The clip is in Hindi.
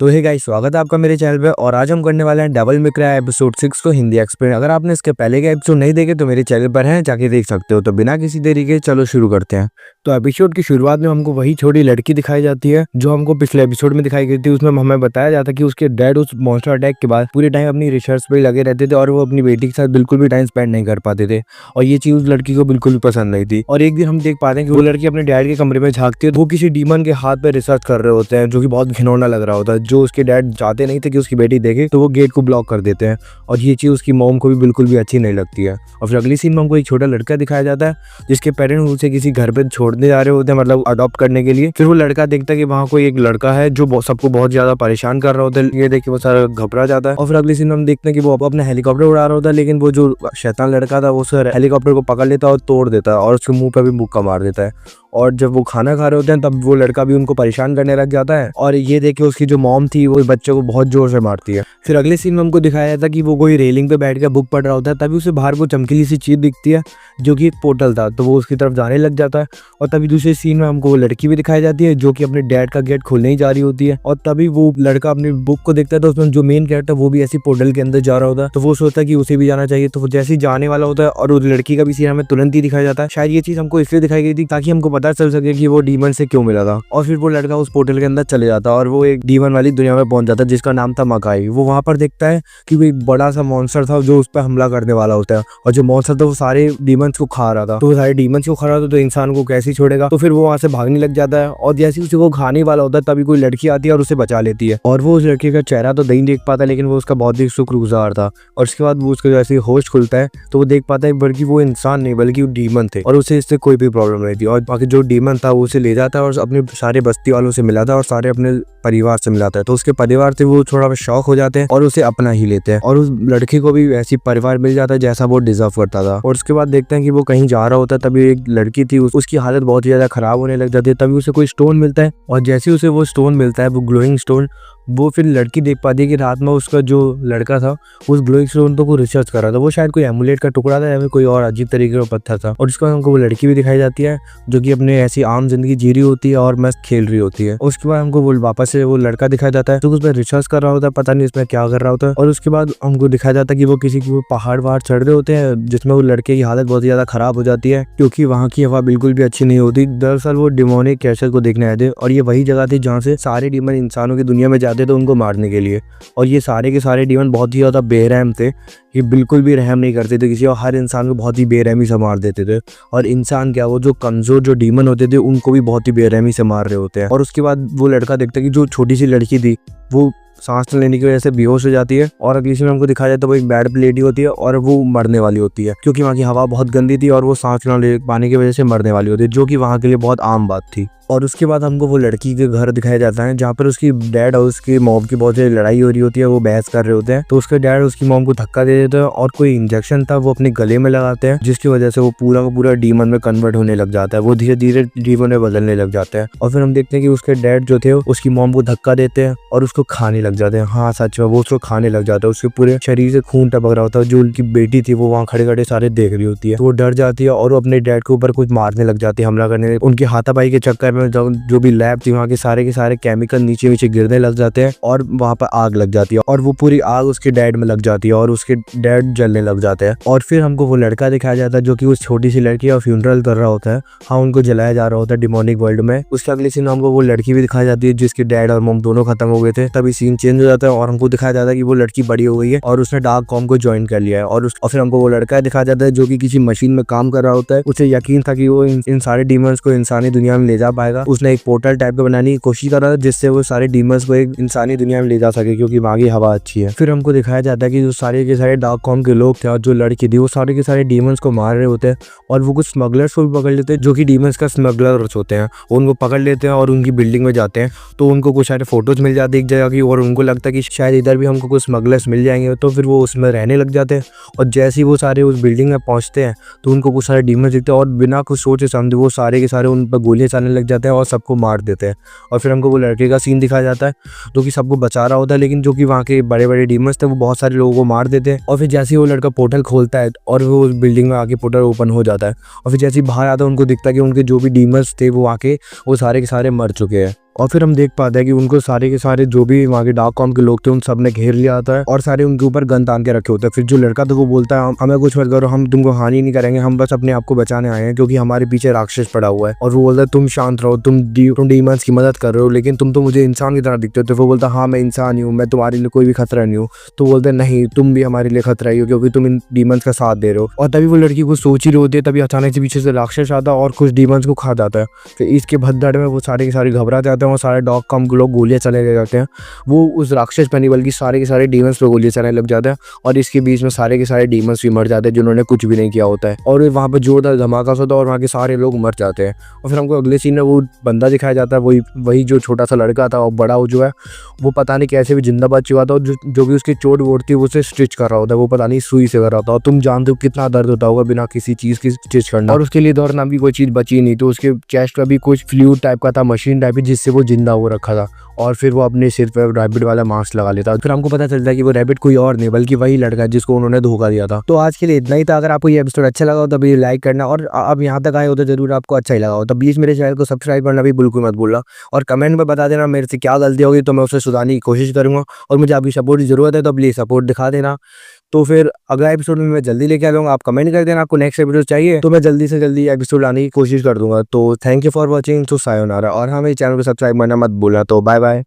तो हे गाइस, स्वागत है आपका मेरे चैनल पे। और आज हम करने वाले हैं डबल मे क्राई एपिसोड 6 को हिंदी एक्सप्लेन। अगर आपने इसके पहले के एपिसोड नहीं देखे तो मेरे चैनल पर हैं, जाके देख सकते हो। तो बिना किसी देरी के चलो शुरू करते हैं। तो एपिसोड की शुरुआत में हमको वही छोटी लड़की दिखाई जाती है जो हमको पिछले एपिसोड में दिखाई गई थी। उसमें हमें बताया जाता है कि उसके डैड उस मॉन्स्टर अटैक के बाद पूरे टाइम अपनी रिसर्च पे लगे रहते थे और वो अपनी बेटी के साथ बिल्कुल भी टाइम स्पेंड नहीं कर पाते थे। और ये चीज उस लड़की को बिल्कुल भी पसंद नहीं थी। और एक दिन हम देख पाते हैं कि वो लड़की अपने डैड के कमरे में झांकती है। वो किसी डीमन के हाथ पे रिसर्च कर रहे होते हैं, जो कि बहुत घिनौना लग रहा होता है। जो उसके डैड चाहते नहीं थे कि उसकी बेटी देखे, तो वो गेट को ब्लॉक कर देते हैं। और ये चीज उसकी मॉम को भी बिल्कुल भी अच्छी नहीं लगती है। और फिर अगली सीन में हमको एक छोटा लड़का दिखाया जाता है जिसके पेरेंट्स उसे किसी घर पे छोड़ने जा रहे होते हैं, मतलब अडॉप्ट करने के लिए। फिर वो लड़का देखता है कि वहाँ कोई एक लड़का है जो सबको बहुत ज्यादा परेशान कर रहा होता है। ये देख के वो सारा घबरा जाता है। और फिर अगली सीन में हम देखते हैं कि वो अपना हेलीकॉप्टर उड़ा रहा होता है, लेकिन वो जो शैतान लड़का था वो सर हेलीकॉप्टर को पकड़ लेता है और तोड़ देता है और उसके मुंह पे भी मुक्का मार देता है। और जब वो खाना खा रहे होते हैं तब वो लड़का भी उनको परेशान करने लग जाता है। और ये देख के उसकी जो मॉम थी वो बच्चे को बहुत जोर से मारती है। फिर अगले सीन में हमको दिखाया जाता है कि वो कोई रेलिंग पे बैठ कर बुक पढ़ रहा होता है। तभी उसे बाहर को चमकीली सी चीज दिखती है जो कि एक पोर्टल था, तो वो उसकी तरफ जाने लग जाता है। और तभी दूसरे सीन में हमको वो लड़की भी दिखाई जाती है जो कि अपने डैड का गेट खोलने ही जा रही होती है। और तभी वो लड़का अपनी बुक को देखता है तो उसमें जो मेन कैरेक्टर वो भी ऐसी पोर्टल के अंदर जा रहा होता है। तो वो सोचता है कि उसे भी जाना चाहिए। तो वो जैसे ही जाने वाला होता है और उस लड़की का भी सीन हमें तुरंत ही दिखाया जाता है। शायद ये चीज हमको इसलिए दिखाई गई थी ताकि हमको पता चल सके कि वो डीमन से क्यों मिला था। और फिर वो लड़का उस पोर्टल के अंदर चले जाता है और वो एक डीमन वाली दुनिया में पहुंच जाता है जिसका नाम था मकाई। वो वहां पर देखता है कि वो एक बड़ा सा मॉन्स्टर था जो उस पर हमला करने वाला होता है। और जो मॉन्स्टर था वो सारे डीमंस को खा रहा था। तो वो सारे डीमंस को खा रहा था तो इंसान को कैसे छोड़ेगा। तो फिर वो वहां से भागने लग जाता है और जैसे उसे वो खाने वाला होता है तभी कोई लड़की आती है और उसे बचा लेती है। और वो उस लड़के का चेहरा तो नहीं देख पाता, लेकिन वो उसका बहुत ही शुक्रगुजार था। और उसके बाद वो उसका जैसे होश खुलता है तो वो देख पाता है बल्कि वो इंसान नहीं बल्कि वो डीमन थे और उसे इससे कोई भी प्रॉब्लम नहीं थी। और बाकी जो डीमन था वो उसे ले जाता है और अपने सारे बस्ती वालों से मिलाता है और सारे अपने परिवार से मिलाता है। तो उसके परिवार से वो थोड़ा शौक हो जाते हैं और उसे अपना ही लेते हैं। और उस लड़के को भी ऐसी परिवार मिल जाता है जैसा वो डिजर्व करता था। और उसके बाद देखते हैं कि वो कहीं जा रहा होता है, तभी एक लड़की थी उसकी हालत बहुत ही ज्यादा खराब होने लग जाती है। तभी उसे कोई स्टोन मिलता है और जैसे उसे वो स्टोन मिलता है, वो ग्लोइंग स्टोन, वो फिर लड़की देख पाती है कि रात में उसका जो लड़का था उस ग्लोइंग स्टोन तो को रिसर्च कर रहा था। वो शायद कोई एमुलेट का टुकड़ा था या फिर कोई और अजीब तरीके का पत्थर था। और उसके बाद हमको वो लड़की भी दिखाई जाती है जो कि अपने ऐसी आम जिंदगी जी रही होती है और मस्त खेल रही होती है। उसके बाद हमको वो वापस से वो लड़का दिखाया जाता है जो उस पर रिसर्च कर रहा होता है, पता नहीं इसमें क्या कर रहा होता है। और उसके बाद हमको दिखाया जाता है कि वो किसी की पहाड़ वहाड़ चढ़ रहे होते हैं जिसमें वो लड़के की हालत बहुत ही ज्यादा खराब हो जाती है क्योंकि वहाँ की हवा बिल्कुल भी अच्छी नहीं होती। दरअसल वो डिमोनिक कैरेक्टर को देखने आए थे और ये वही जगह थी जहाँ से सारे डीमन इंसानों की दुनिया में जाते थे उनको मारने के लिए। और ये सारे के सारे डीमन बहुत ही ज्यादा बेरहम थे, ये बिल्कुल भी रहम नहीं करते थे किसी और हर इंसान को बहुत ही बेरहमी से मार देते थे। और इंसान क्या, वो जो कमजोर जो डीमन होते थे उनको भी बहुत ही बेरहमी से मार रहे होते हैं। और उसके बाद वो लड़का देखता है कि जो छोटी सी लड़की थी वो सांस लेने की वजह से बेहोश हो जाती है। और अगली सीन में हमको दिखाया जाता है वो एक बेड पे लेटी होती है और वो मरने वाली होती है क्योंकि वहाँ की हवा बहुत गंदी थी और वो सांस ना ले पाने की वजह से मरने वाली होती है, जो कि वहाँ के लिए बहुत आम बात थी। और उसके बाद हमको वो लड़की के घर दिखाया जाता है जहाँ पर उसकी डैड और उसकी मॉम की बहुत सी लड़ाई हो रही होती है, वो बहस कर रहे होते हैं। तो उसके डैड उसकी मॉम को धक्का दे देते हैं और कोई इंजेक्शन था वो अपने गले में लगाते हैं जिसकी वजह से वो पूरा का पूरा डीमन में कन्वर्ट होने लग जाता है। वो धीरे धीरे डीमन में बदलने लग जाता है। और फिर हम देखते हैं कि उसके डैड जो थे उसकी मॉम को धक्का देते हैं और उसको खाने लग जाते हैं। हाँ सच में वो उसको खाने लग जाता है, उसके पूरे शरीर से खून टपक रहा होता है। जो उनकी बेटी थी वो वहाँ खड़े खड़े सारे देख रही होती है तो वो डर जाती है और वो अपने डैड के ऊपर कुछ मारने लग जाती है, हमला करने। उनके हाथापाई के चक्कर में जो भी लैब थी वहाँ के सारे केमिकल नीचे नीचे गिरने लग जाते हैं और वहाँ पर आग लग जाती है और वो पूरी आग उसके डैड में लग जाती है और उसके डैड जलने लग जाते हैं। और फिर हमको वो लड़का दिखाया जाता है जो कि उस छोटी सी लड़की का फ्यूनरल कर रहा होता है। हाँ, उनको जलाया जा रहा होता है डिमोनिक वर्ल्ड में। उसके अगले सीन हमको वो लड़की भी दिखाई जाती है जिसके डैड और मॉम दोनों खत्म हो गए थे। तभी सीन चेंज हो जाता है और हमको दिखाया जाता है कि वो लड़की बड़ी हो गई है और उसने डार्क कॉम को ज्वाइन कर लिया है। और फिर हमको वो लड़का दिखाया जाता है जो कि किसी मशीन में काम कर रहा होता है। उसे यकीन था कि वो इन सारे डीमंस को इंसानी दुनिया में ले जा पाएगा। उसने एक पोर्टल टाइप का बनाने की कोशिश कर रहा था जिससे वो सारे डीमंस को एक इंसानी दुनिया में ले जा सके क्योंकि वहाँ की हवा अच्छी है। फिर हमको दिखाया जाता है कि जो सारे के सारे डार्क कॉम के लोग थे और जो लड़की थी वो सारे के सारे डीमंस को मार रहे होते हैं और वो कुछ स्मगलर्स को भी पकड़ लेते हैं जो कि डीमंस का स्मगलर्स होते हैं। उनको पकड़ लेते हैं और उनकी बिल्डिंग में जाते हैं तो उनको कुछ सारे फोटोज मिल जाते हैं एक जगह की और उनको लगता है कि शायद इधर भी हमको कुछ स्मगलर्स मिल जाएंगे। तो फिर वो उसमें रहने लग जाते हैं और जैसे ही वो सारे उस बिल्डिंग में पहुंचते हैं तो उनको कुछ सारे डीमंस दिखते हैं और बिना कुछ सोचे समझे वो सारे के सारे उन पर गोलियां चलाने लग जाते हैं और सबको मार देते हैं। और फिर हमको वो लड़के का सीन दिखाया जाता है जो कि सबको बचा रहा होता है, लेकिन जो कि वहाँ के बड़े बड़े डीमंस थे वो बहुत सारे लोगों को मार देते हैं। और फिर जैसे ही वो लड़का पोर्टल खोलता है और वो उस बिल्डिंग में आके पोर्टल ओपन हो जाता है और फिर जैसे ही बाहर आता है उनको दिखता है कि उनके जो भी डीमंस थे वो आके वो सारे के सारे मर चुके हैं। और फिर हम देख पाते हैं कि उनको सारे के सारे जो भी वहाँ के डार्क कॉम के लोग थे उन सब ने घेर लिया होता है और सारे उनके ऊपर गन तान के रखे होते हैं। फिर जो लड़का था वो बोलता है हमें कुछ मत करो, हम तुमको हानि नहीं करेंगे, हम बस अपने आप को बचाने आए हैं क्योंकि हमारे पीछे राक्षस पड़ा हुआ है। और वो बोलता है तुम शांत रहो, तुम डीमंस की मदद कर रहे हो लेकिन तुम तो मुझे इंसान की तरह दिखते हो। तो वो बोलता है हाँ मैं इंसान ही हूँ, मैं तुम्हारे लिए कोई भी खतरा नहीं हूँ। तो बोलते हैं नहीं, तुम भी हमारे लिए खतरा ही हो क्योंकि तुम इन डीमंस का साथ दे रहे हो। और तभी वो लड़की को सोच ही रही होती है, तभी अचानक से पीछे से राक्षस आता है और कुछ डीमंस को खा जाता है। फिर इसके भद्दड़ में वो सारे के सारे घबरा जाते हैं और सारे डॉग कम लोग गोलियां चले जाते हैं। वो उस राक्षस पे नहीं बल्कि सारे के सारे डीमंस पे गोलियां चलाने लग जाते हैं और इसके बीच में सारे के सारे डीमंस भी मर जाते हैं जिन्होंने कुछ भी नहीं किया होता है। और वहाँ पे जोरदार धमाका होता है और वहाँ के सारे लोग मर जाते हैं। और फिर हमको अगले सीन में वो बंदा दिखाया जाता है, वही जो छोटा सा लड़का था और बड़ा जो है वो पता नहीं कैसे भी जिंदा बच चुका था और जो भी उसकी चोट वोट थी वो उसे स्टिच कर रहा होता है, वो पता नहीं सुई से कर रहा होता। और तुम जानते हो कितना दर्द होता होगा बिना किसी चीज की स्टिच करना। और उसके लिए दौड़ना भी कोई चीज बची नहीं, तो उसके चेस्ट का भी कुछ फ्लूइड टाइप का था, मशीन टाइप की, जिससे वो जिंदा हो रखा था। और फिर वो अपने सिर पे रैबिट वाला मास्क लगा लेता। फिर हमको पता चलता है कि वो रैबिट कोई और नहीं बल्कि वही लड़का है जिसको उन्होंने धोखा दिया था। तो आज के लिए इतना ही था। अगर आपको ये एपिसोड अच्छा लगा हो तो प्लीज लाइक करना, और आप यहाँ तक आए हो तो जरूर आपको अच्छा ही लगा हो तो प्लीज मेरे चैनल को सब्सक्राइब करना भी बिल्कुल मत भूलना। और कमेंट में बता देना मेरे से क्या गलती होगी तो मैं उसे सुधारने की कोशिश करूंगा। और मुझे आपकी सपोर्ट की जरूरत है तो प्लीज सपोर्ट दिखा देना। तो फिर अगला एपिसोड में मैं जल्दी लेके आ जाऊंगा। आप कमेंट कर देना आपको नेक्स्ट एपिसोड चाहिए तो मैं जल्दी से जल्दी एपिसोड लाने की कोशिश कर दूंगा। तो थैंक यू फॉर वॉचिंग, तो सायोनारा। और हाँ, मेरे चैनल को सब्सक्राइब करना मत भूलना। तो बाय बाय।